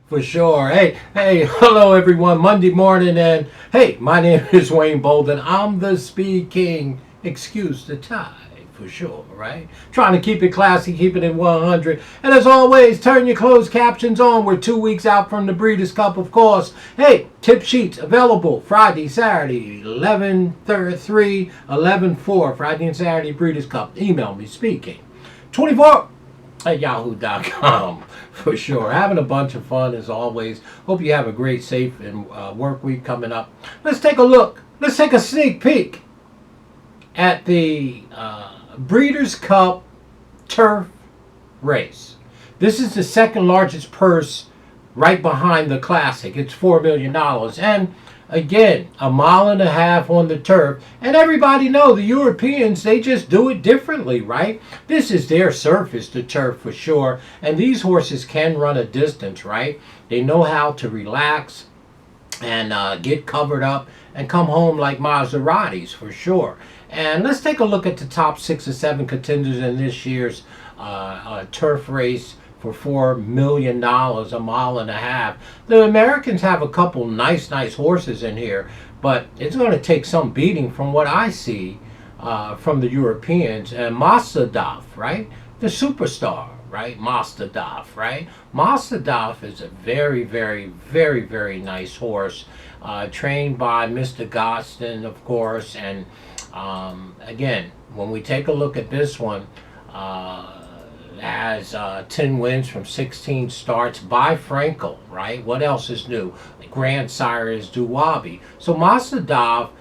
For sure. Hey, hello everyone. Monday morning, and hey, my name is Wayne Bolden. I'm the Speed King. Excuse the tie, for sure, right? Trying to keep it classy, keep it in 100. And as always, turn your closed captions on. We're 2 weeks out from the Breeders' Cup, of course. Hey, tip sheets available Friday, Saturday, 11/3, 11/4, Friday and Saturday Breeders' Cup. Email me, speaking 24 at yahoo.com. For sure. Having a bunch of fun as always. Hope you have a great, safe, and work week coming up. Let's take a look. Let's take a sneak peek at the Breeders' Cup Turf Race. This is the second largest purse right behind the Classic. It's $4 million. And again, a mile and a half on the turf. And everybody know the Europeans, they just do it differently, right? This is their surface, the turf, for sure. And these horses can run a distance, right? They know how to relax and get covered up and come home like Maseratis, for sure. And let's take a look at the top 6 or 7 contenders in this year's turf race for $4 million, a mile and a half. The Americans have a couple nice horses in here, but it's going to take some beating from what I see from the Europeans. And Mostadov, right? The superstar, right? Mostadov, right? Mostadov is a very nice horse, trained by Mr. Gosden, of course. And again, when we take a look at this one, has 10 wins from 16 starts by Frankel, right? What else is new? Grandsire is Duwabi. So Mostadov,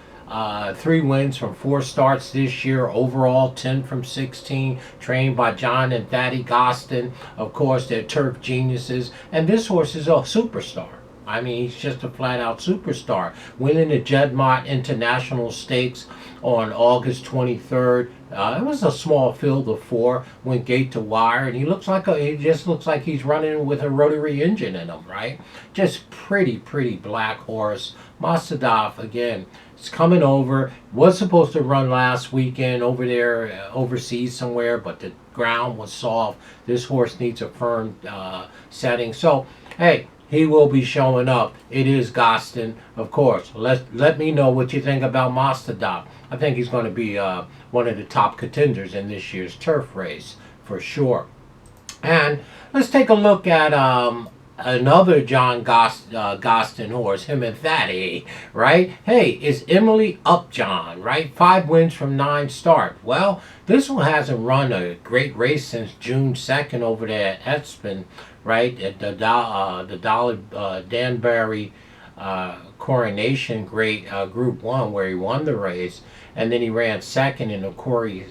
3 wins from 4 starts this year. Overall, 10 from 16. Trained by John and Thaddy Gosden. Of course, they're turf geniuses. And this horse is a superstar. I mean, he's just a flat-out superstar. Winning the Jedmont International Stakes on August 23rd. It was a small field of 4, went gate to wire, and he just looks like he's running with a rotary engine in him, right? Just pretty black horse. Mostadov, again, is coming over. Was supposed to run last weekend over there, overseas somewhere, but the ground was soft. This horse needs a firm setting. So, hey, he will be showing up. It is Gosden, of course. Let me know what you think about Mostadov. I think he's going to be one of the top contenders in this year's turf race, for sure. And let's take a look at another John Gosden horse, him and Thaddy, right? Hey, it's Emily Upjohn, right? 5 wins from 9 starts. Well, this one hasn't run a great race since June 2nd over there at Espen, right? At the Dolly Danbury Coronation Group 1, where he won the race. And then he ran second in the Coral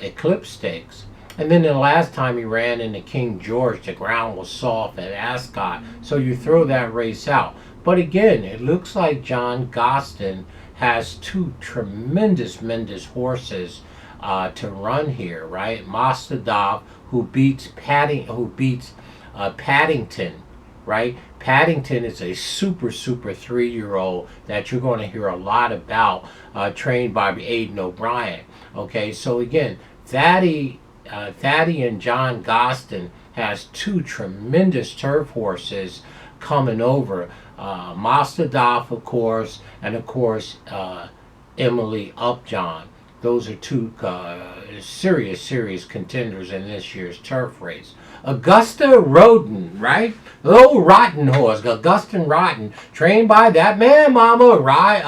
Eclipse Stakes. And then the last time he ran in the King George, the ground was soft at Ascot. So you throw that race out. But again, it looks like John Gosden has 2 tremendous horses to run here, right? Mostadov, who beats Paddington, right? Paddington is a super 3-year-old that you're going to hear a lot about, trained by Aidan O'Brien. Okay, so again, Thaddy and John Gosden has 2 tremendous turf horses coming over. Mostadov, of course, and of course Emily Upjohn. Those are 2 serious contenders in this year's turf race. Augusta Roden, right? Oh, Rotten horse, Augustin Rotten, trained by that man, mama, right?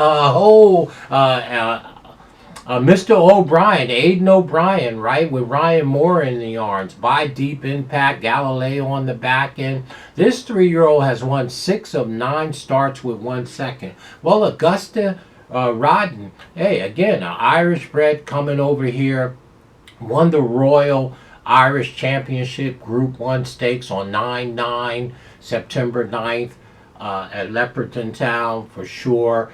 Mr. O'Brien, Aidan O'Brien, right? With Ryan Moore in the arms. By Deep Impact, Galileo on the back end. This 3-year-old has won 6 of 9 starts with 1 second. Well, Augusta Rodden, hey, again, an Irish bred coming over here. Won the Royal Irish Championship Group 1 Stakes on 9/9, September 9th at Leopardton Town, for sure.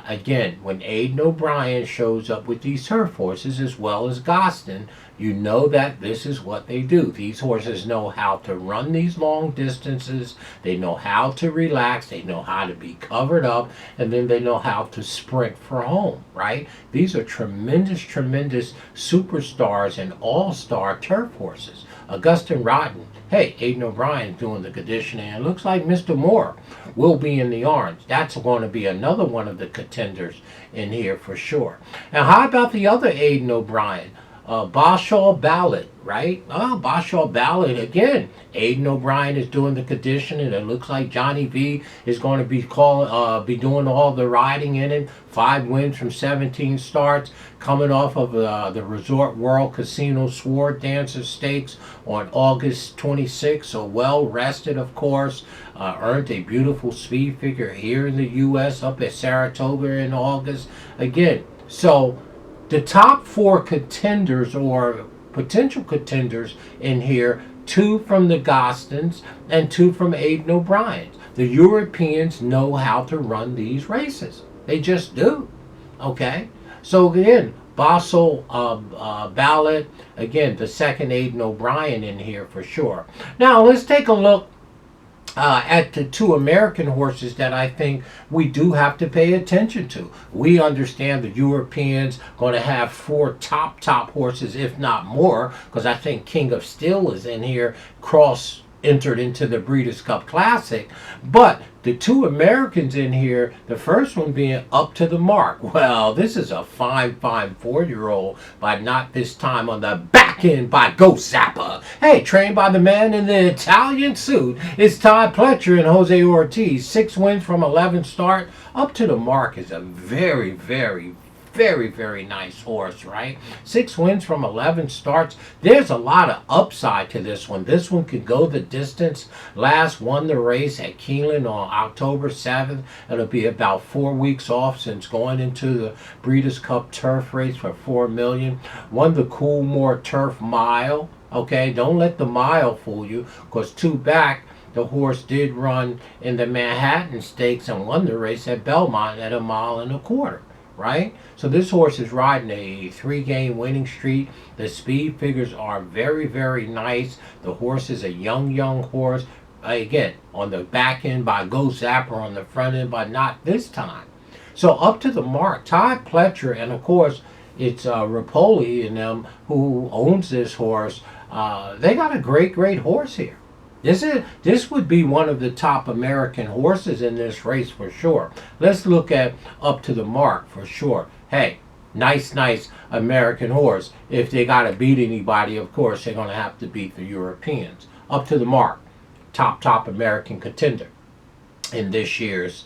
Again, when Aidan O'Brien shows up with these turf horses as well as Gosden, you know that this is what they do. These horses know how to run these long distances. They know how to relax. They know how to be covered up. And then they know how to sprint for home, right? These are tremendous superstars and all-star turf horses. Gosden riding. Hey, Aidan O'Brien doing the conditioning. And it looks like Mr. Moore will be in the orange. That's going to be another one of the contenders in here for sure. Now, how about the other Aidan O'Brien? Bashaw Ballot, right? Oh, Bashaw Ballot again. Aidan O'Brien is doing the conditioning. It looks like Johnny V is going to be doing all the riding in it. 5 wins from 17 starts, coming off of the Resort World Casino Sword Dancer Stakes on August 26th. So well rested, of course. Earned a beautiful speed figure here in the U.S. up at Saratoga in August. Again, so the top 4 contenders or potential contenders in here, 2 from the Gosdens and 2 from Aidan O'Brien. The Europeans know how to run these races. They just do. Okay? So again, Basel Ballot, again, the second Aidan O'Brien in here for sure. Now let's take a look at the 2 American horses that I think we do have to pay attention to. We understand the Europeans going to have 4 top horses, if not more, because I think King of Steel is in here, entered into the Breeders' Cup Classic. But the 2 Americans in here, the first one being Up to the Mark. Well, this is a fine 4-year-old, but not this time on the back end by Ghost Zappa. Hey, trained by the man in the Italian suit. It's Ty Pletcher and Jose Ortiz. 6 wins from 11 start. Up to the Mark is a very, very nice horse, right? 6 wins from 11 starts. There's a lot of upside to this one. This one could go the distance. Last won the race at Keeneland on October 7th. It'll be about 4 weeks off since going into the Breeders' Cup Turf race for $4 million. Won the Coolmore Turf Mile. Okay, don't let the mile fool you, because 2 back, the horse did run in the Manhattan Stakes and won the race at Belmont at 1.25 miles. Right? So this horse is riding a 3-game winning streak. The speed figures are very nice. The horse is a young horse. Again, on the back end by Ghost Zapper, on the front end but not this time. So Up to the Mark, Ty Pletcher, and of course it's Rapoli and them who owns this horse. They got a great horse here. This would be one of the top American horses in this race for sure. Let's look at Up to the Mark for sure. Hey, nice American horse. If they got to beat anybody, of course, they're going to have to beat the Europeans. Up to the Mark, top American contender in this year's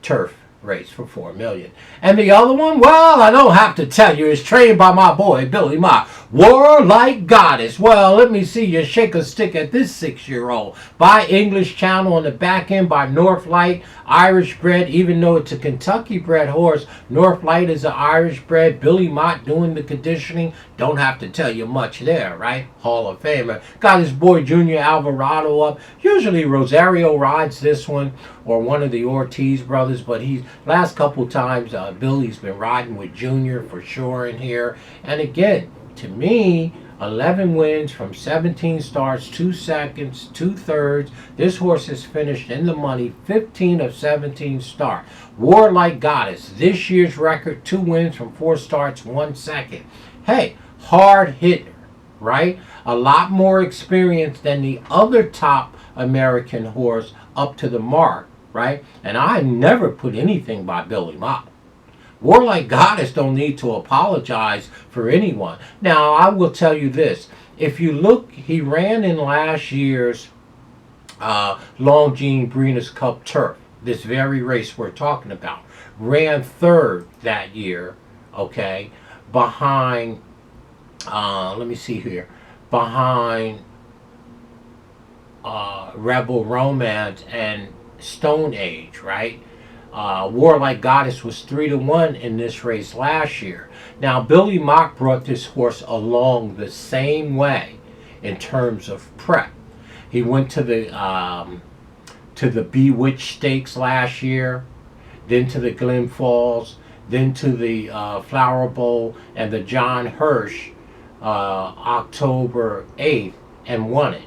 turf race for $4 million. And the other one, well, I don't have to tell you, is trained by my boy Billy Mott. Warlike Goddess. Well, let me see you shake a stick at this 6-year-old. By English Channel on the back end by Northlight, Irish bred, even though it's a Kentucky bred horse. Northlight is an Irish bred. Billy Mott doing the conditioning. Don't have to tell you much there, right? Hall of Famer. Got his boy Junior Alvarado up. Usually Rosario rides this one, or one of the Ortiz brothers, but he's last couple times Billy's been riding with Junior for sure in here. And again, to me, 11 wins from 17 starts, 2 seconds, 2 thirds. This horse has finished in the money, 15 of 17 starts. Warlike Goddess, this year's record, 2 wins from 4 starts, 1 second. Hey, hard hitter, right? A lot more experience than the other top American horse, Up to the Mark, right? And I never put anything by Billy Mott. Warlike Goddess don't need to apologize for anyone. Now, I will tell you this. If you look, he ran in last year's Longines Breeders' Cup Turf, this very race we're talking about. Ran 3rd that year, okay, behind, let me see here, behind Rebel Romance and Stone Age, right? Warlike Goddess was 3-1 in this race last year. Now, Billy Mott brought this horse along the same way in terms of prep. He went to the Bewitched Stakes last year, then to the Glen Falls, then to the Flower Bowl and the John Hirsch October 8th and won it.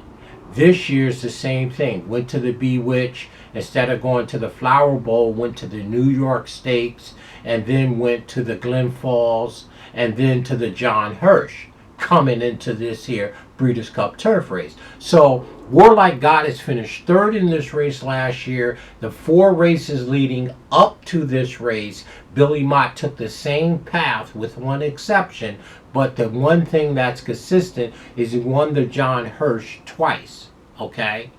This year's the same thing. Went to the Bewitched. Instead of going to the Flower Bowl, went to the New York Stakes, and then went to the Glen Falls, and then to the John Hirsch. Coming into this here Breeders' Cup Turf Race. So Warlike Goddess finished third in this race last year. The 4 races leading up to this race, Billy Mott took the same path with one exception, but the one thing that's consistent is he won the John Hirsch twice, okay?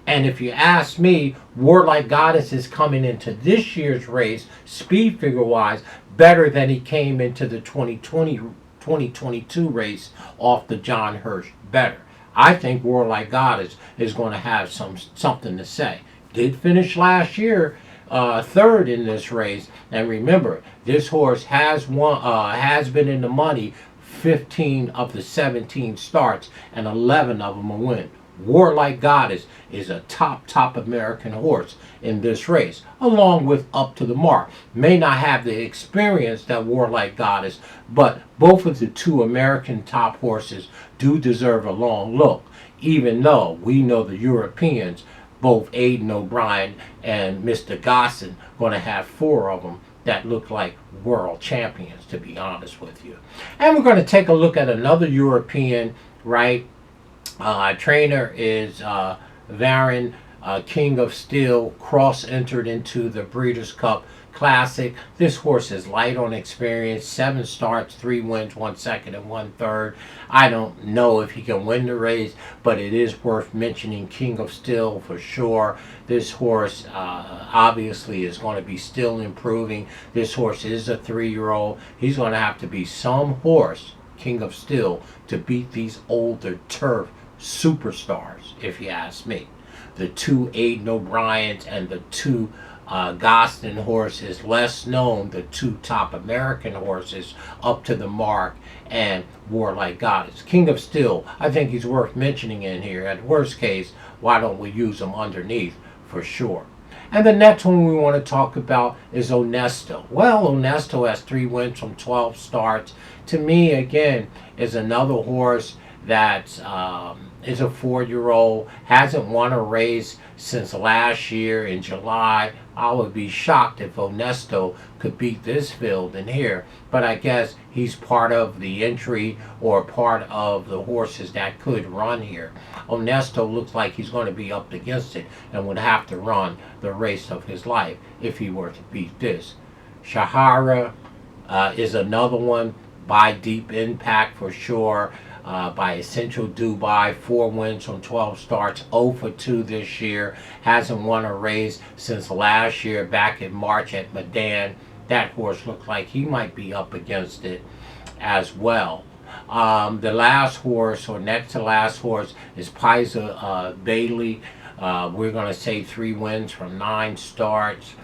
And if you ask me, Warlike Goddess is coming into this year's race, speed figure wise, better than he came into the 2022 race off the John Hirsch better. I think Warlike Goddess is going to have something to say. Did finish last year third in this race, and remember, this horse has been in the money 15 of the 17 starts, and 11 of them a win. Warlike Goddess is a top American horse in this race, along with Up to the Mark. May not have the experience that Warlike Goddess, but both of the 2 American top horses do deserve a long look, even though we know the Europeans, both Aidan O'Brien and Mr. Gosden, going to have 4 of them that look like world champions, to be honest with you. And we're going to take a look at another European, right? Trainer is Varan, King of Steel, cross-entered into the Breeders' Cup Classic. This horse is light on experience, 7 starts, 3 wins, 1 second, and 1 third. I don't know if he can win the race, but it is worth mentioning King of Steel for sure. This horse obviously is going to be still improving. This horse is a 3-year-old. He's going to have to be some horse, King of Steel, to beat these older turf superstars, if you ask me. The 2 Aidan O'Briens and the 2 Gosden horses, less known, the 2 top American horses, Up to the Mark and Warlike Goddess. King of Steel, I think he's worth mentioning in here. At worst case, why don't we use him underneath for sure? And the next one we want to talk about is Onesto. Well, Onesto has 3 wins from 12 starts. To me, again, is another horse that is a 4-year-old, hasn't won a race since last year in July. I would be shocked if Onesto could beat this field in here, but I guess he's part of the entry or part of the horses that could run here. Onesto looks like he's going to be up against it and would have to run the race of his life if he were to beat this. Shahara is another one, by Deep Impact for sure. By Essential Dubai, 4 wins from 12 starts, 0 for 2 this year. Hasn't won a race since last year back in March at Medan. That horse looks like he might be up against it as well. The last horse, or next to last horse, is Pisa Bailey. We're going to say 3 wins from 9 starts.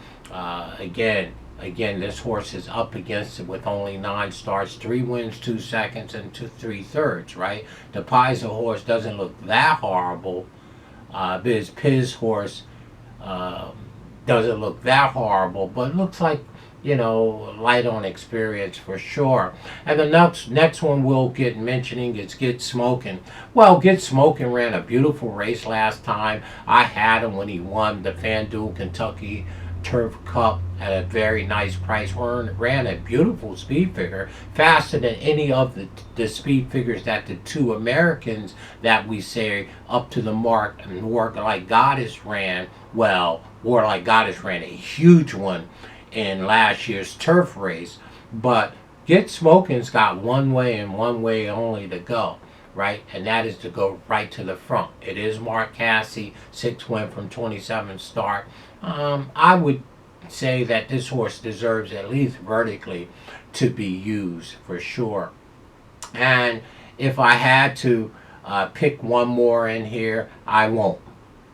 Again, this horse is up against it with only 9 starts, 3 wins, 2 seconds, and 3 thirds, right? The Pisa horse doesn't look that horrible. This Piz horse doesn't look that horrible, but looks like, you know, light on experience for sure. And the next one we'll get mentioning is Get Smoking. Well, Get Smoking ran a beautiful race last time. I had him when he won the FanDuel Kentucky Turf Cup at a very nice price. Ran a beautiful speed figure, faster than any of the speed figures that the 2 Americans that we say Up to the Mark and Warlike Goddess ran. Well, Warlike Goddess ran a huge one in last year's turf race, but Get Smoking's got one way and one way only to go, right? And that is to go right to the front. It is Mark Cassie, 6 win from 27 start. I would say that this horse deserves at least vertically to be used for sure. And if I had to pick one more in here, I won't,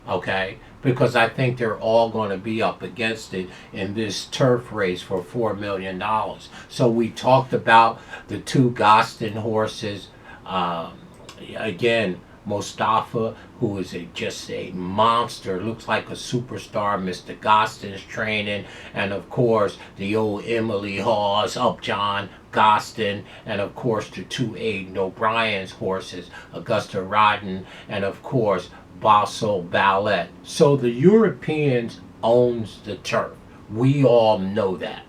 okay? Because I think they're all going to be up against it in this turf race for $4 million. So we talked about the 2 Gosden horses. Again, Mustafa, who is just a monster, looks like a superstar. Mr. Gosden's training, and of course the old Emily Hawes, Upjohn, Gosden, and of course the 2 Aidan O'Brien's horses, Augusta Rodden, and of course Basso Ballet. So the Europeans owns the turf. We all know that.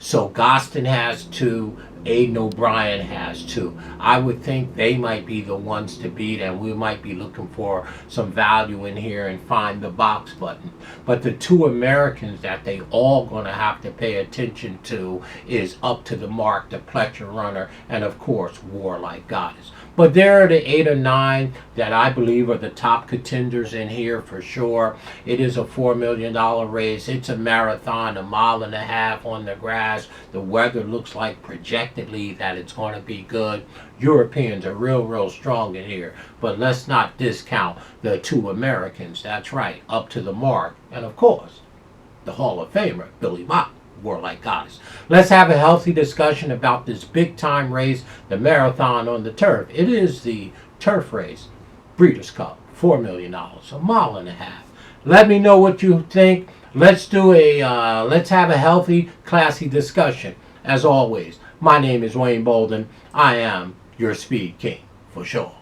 So Gosden has 2. Aidan O'Brien has 2. I would think they might be the ones to beat, and we might be looking for some value in here and find the box button. But the 2 Americans that they all going to have to pay attention to is Up to the Mark, the Pletcher Runner, and of course Warlike Goddess. But there are the 8 or 9 that I believe are the top contenders in here for sure. It is a $4 million race. It's a marathon, 1.5 miles on the grass. The weather looks like projectedly that it's going to be good. Europeans are real strong in here. But let's not discount the 2 Americans. That's right, Up to the Mark. And of course, the Hall of Famer, Billy Mott. Warlike Goddess. Let's have a healthy discussion about this big time race, the marathon on the turf. It is the turf race, Breeders' Cup, $4 million, 1.5 miles. Let me know what you think. Let's have a healthy, classy discussion. As always, my name is Wayne Bolden. I am your Speed King for sure.